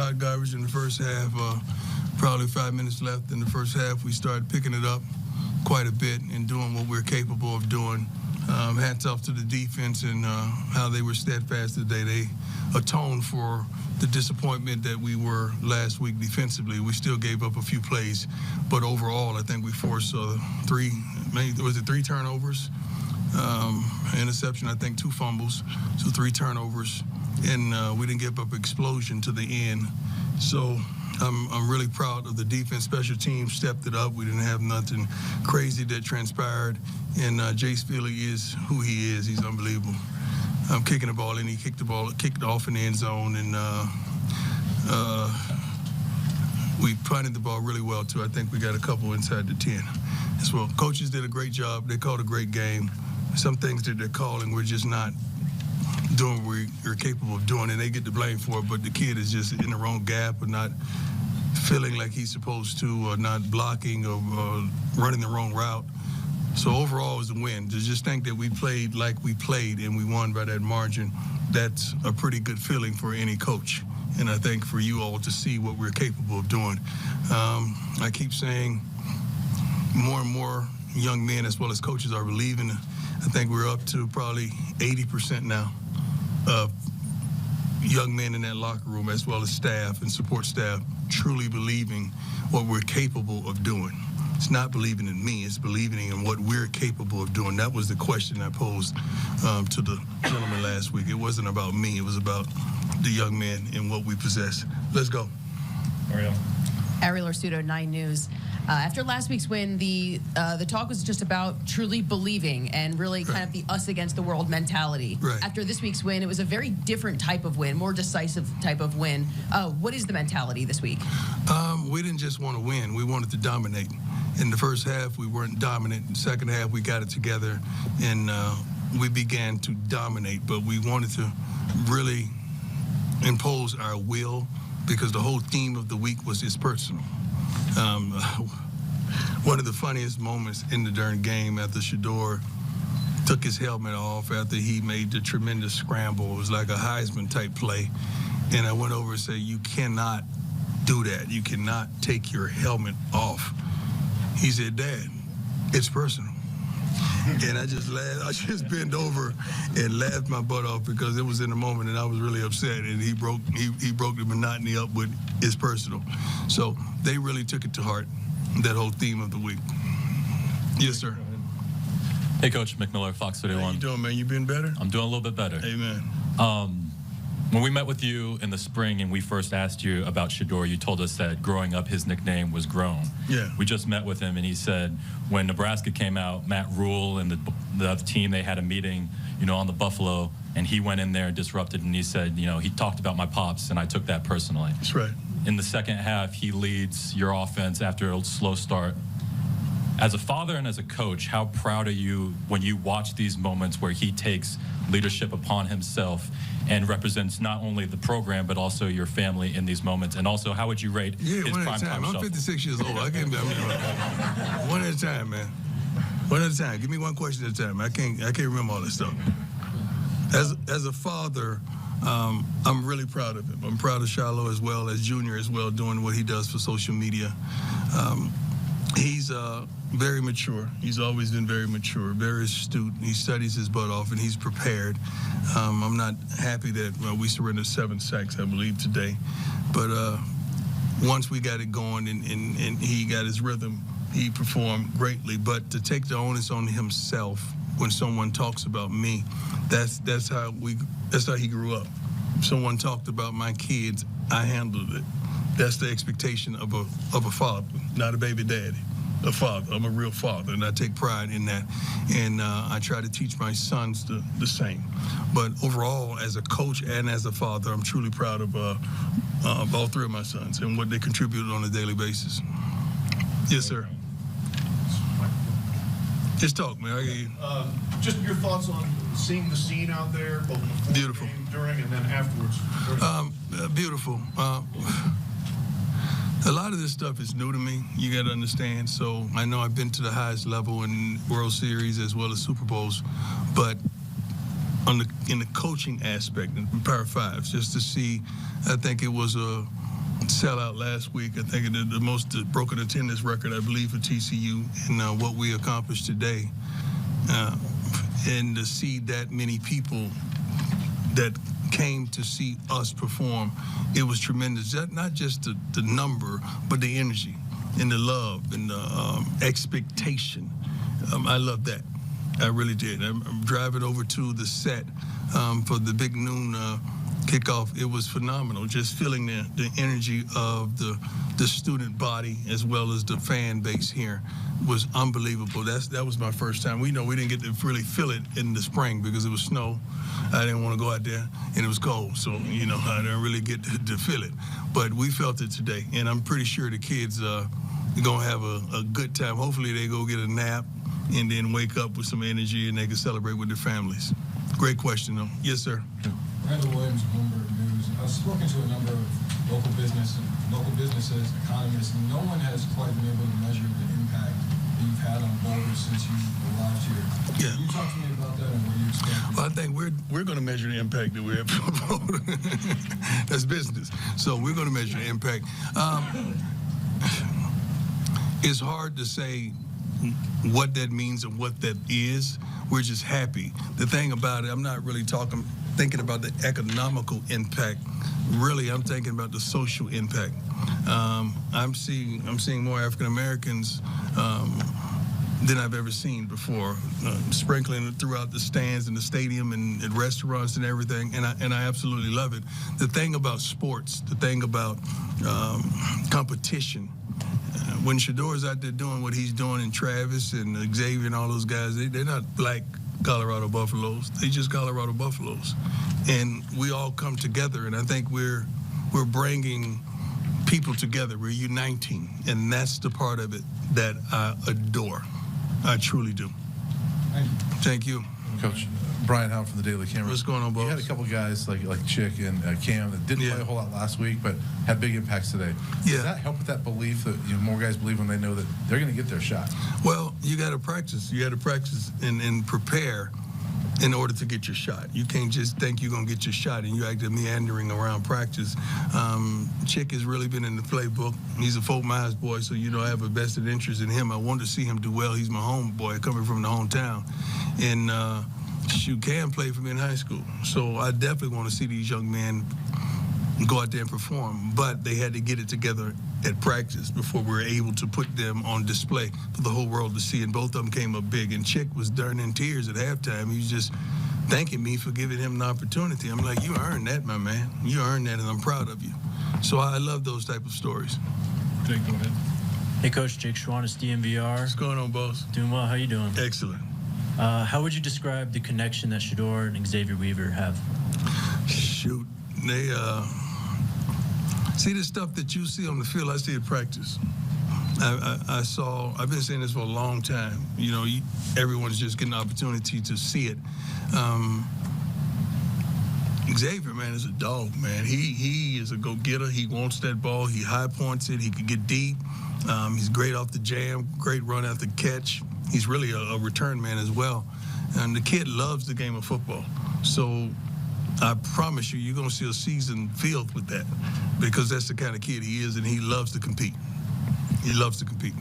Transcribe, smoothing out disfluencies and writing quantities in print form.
hot garbage in the first half. Probably 5 minutes left in the first half. We started picking it up quite a bit and doing what we're capable of doing. Hats off to the defense and how they were steadfast today. They atoned for the disappointment that we were last week defensively. We still gave up a few plays, but overall, I think we forced three turnovers, interception, I think 2 fumbles, so 3 turnovers, and we didn't give up explosion to the end. So I'm really proud of the defense. Special teams stepped it up. We didn't have nothing crazy that transpired. And Jace Philly is who he is. He's unbelievable. I'm kicking the ball in. He kicked it off in the end zone. And we punted the ball really well, too. I think we got a couple inside the 10 as well. Coaches did a great job. They called a great game. Some things that they're calling, we're just not doing what we're capable of doing, and they get the blame for it. But the kid is just in the wrong gap or not feeling like he's supposed to, or not blocking, or running the wrong route. So overall, it was a win. To just think that we played like we played and we won by that margin, that's a pretty good feeling for any coach. And I think for you all to see what we're capable of doing. I keep saying more and more young men as well as coaches are believing. I think we're up to probably 80% now of young men in that locker room as well as staff and support staff truly believing what we're capable of doing. It's not believing in me, it's believing in what we're capable of doing. That was the question I posed to the gentleman last week. It wasn't about me, it was about the young men and what we possess. Let's go. Ariel Arsuto, 9 News. After last week's win, the talk was just about truly believing and really kind of the us against the world mentality. Right. After this week's win, it was a very different type of win, more decisive type of win. What is the mentality this week? We didn't just want to win. We wanted to dominate. In the first half, we weren't dominant. In the second half, we got it together, and we began to dominate. But we wanted to really impose our will because the whole theme of the week was it's personal. One of the funniest moments in the darn game after Shaduer took his helmet off after he made the tremendous scramble. It was like a Heisman-type play. And I went over and said, you cannot do that. You cannot take your helmet off. He said, Dad, it's personal. And I just laughed. I just bent over and laughed my butt off because it was in the moment and I was really upset. And he broke the monotony up with it's personal. So they really took it to heart, that whole theme of the week. Yes, sir. Hey, Coach McMillan, Fox 31. How you doing, man? You been better? I'm doing a little bit better. Amen. When we met with you in the spring and we first asked you about Shaduer, you told us that growing up his nickname was Grown. Yeah. We just met with him and he said when Nebraska came out, Matt Rule and the team, they had a meeting, on the Buffalo, and he went in there and disrupted, and he said, he talked about my pops and I took that personally. That's right. In the second half, he leads your offense after a slow start. As a father and as a coach, how proud are you when you watch these moments where he takes leadership upon himself and represents not only the program but also your family in these moments? And also, how would you rate his one prime at a time. time I'm shuffle? 56 years old. I can't be one at a time, man. One at a time. Give me one question at a time. I can't remember all this stuff. As a father, I'm really proud of him. I'm proud of Shiloh as well, as Junior as well, doing what he does for social media. He's very mature. He's always been very mature, very astute. He studies his butt off, and he's prepared. I'm not happy that we surrendered 7 sacks, I believe, today. But once we got it going and he got his rhythm, he performed greatly. But to take the onus on himself when someone talks about me, that's how he grew up. If someone talked about my kids, I handled it. That's the expectation of a father, not a baby daddy. A father. I'm a real father, and I take pride in that. And I try to teach my sons the same. But overall, as a coach and as a father, I'm truly proud of all 3 of my sons and what they contributed on a daily basis. Yes, sir. Just talk, man. I hear you. Just your thoughts on seeing the scene out there, both before Beautiful. the game, during, and then afterwards. Beautiful. A lot of this stuff is new to me, you got to understand. So I know I've been to the highest level in World Series as well as Super Bowls, but in the coaching aspect, in Power Fives, just to see, I think it was sellout last week. I think the most broken attendance record, I believe, for TCU, and what we accomplished today. And to see that many people that came to see us perform, it was tremendous. Not just the number, but the energy and the love and the expectation. I love that. I really did. I'm driving over to the set for the big noon kickoff. It was phenomenal. Just feeling the energy of the student body as well as the fan base here was unbelievable. That was my first time. We didn't get to really feel it in the spring because it was snow. I didn't want to go out there, and it was cold, so I didn't really get to feel it. But we felt it today, and I'm pretty sure the kids are gonna have a good time. Hopefully, they go get a nap and then wake up with some energy, and they can celebrate with their families. Great question, though. Yes, sir. Randall Williams, Bloomberg News. I've spoken to a number of local businesses, economists, and no one has quite been able to measure the impact that you've had on voters since you arrived here. Yeah. Can you talk to me about that and what you expect? Well, I think we're going to measure the impact that we have on voters. That's business. So we're going to measure the impact. It's hard to say what that means and what that is. We're just happy. The thing about it, I'm not really thinking about the economical impact. Really, I'm thinking about the social impact. I'm seeing more African Americans than I've ever seen before, sprinkling throughout the stands and the stadium and at restaurants and everything, and I absolutely love it. The thing about sports, the thing about competition, when Shaduer's out there doing what he's doing, and Travis and Xavier and all those guys, they're not black Colorado Buffaloes. They just Colorado Buffaloes, and we all come together. And I think we're bringing people together. We're uniting, and that's the part of it that I adore. I truly do. Thank you. Thank you. Coach, Brian Howard from the Daily Camera. What's going on, boss? You had a couple guys like Chick and Cam that didn't play a whole lot last week, but had big impacts today. Yeah. Does that help with that belief that more guys believe when they know that they're going to get their shot? Well, you got to practice. You got to practice and prepare in order to get your shot. You can't just think you're going to get your shot and you act meandering around practice. Chick has really been in the playbook. He's a Fort Myers boy, so I have a vested interest in him. I want to see him do well. He's my homeboy coming from the hometown. And Cam played for me in high school. So I definitely want to see these young men go out there and perform. But they had to get it together at practice before we were able to put them on display for the whole world to see. And both of them came up big. And Chick was darn in tears at halftime. He was just thanking me for giving him an opportunity. I'm like, you earned that, my man. You earned that, and I'm proud of you. So I love those type of stories. Jake, go ahead. Hey, Coach. Jake Schwannis, DMVR. What's going on, boss? Doing well. How you doing? Excellent. How would you describe the connection that Shaduer and Xavier Weaver have? Shoot, they see the stuff that you see on the field. I see at practice. I've been saying this for a long time. Everyone's just getting an opportunity to see it. Xavier, man, is a dog, man. He is a go-getter. He wants that ball. He high points it. He can get deep. He's great off the jam. Great run after catch. He's really a return man as well. And the kid loves the game of football. So I promise you're going to see a season filled with that because that's the kind of kid he is, and he loves to compete. He loves to compete.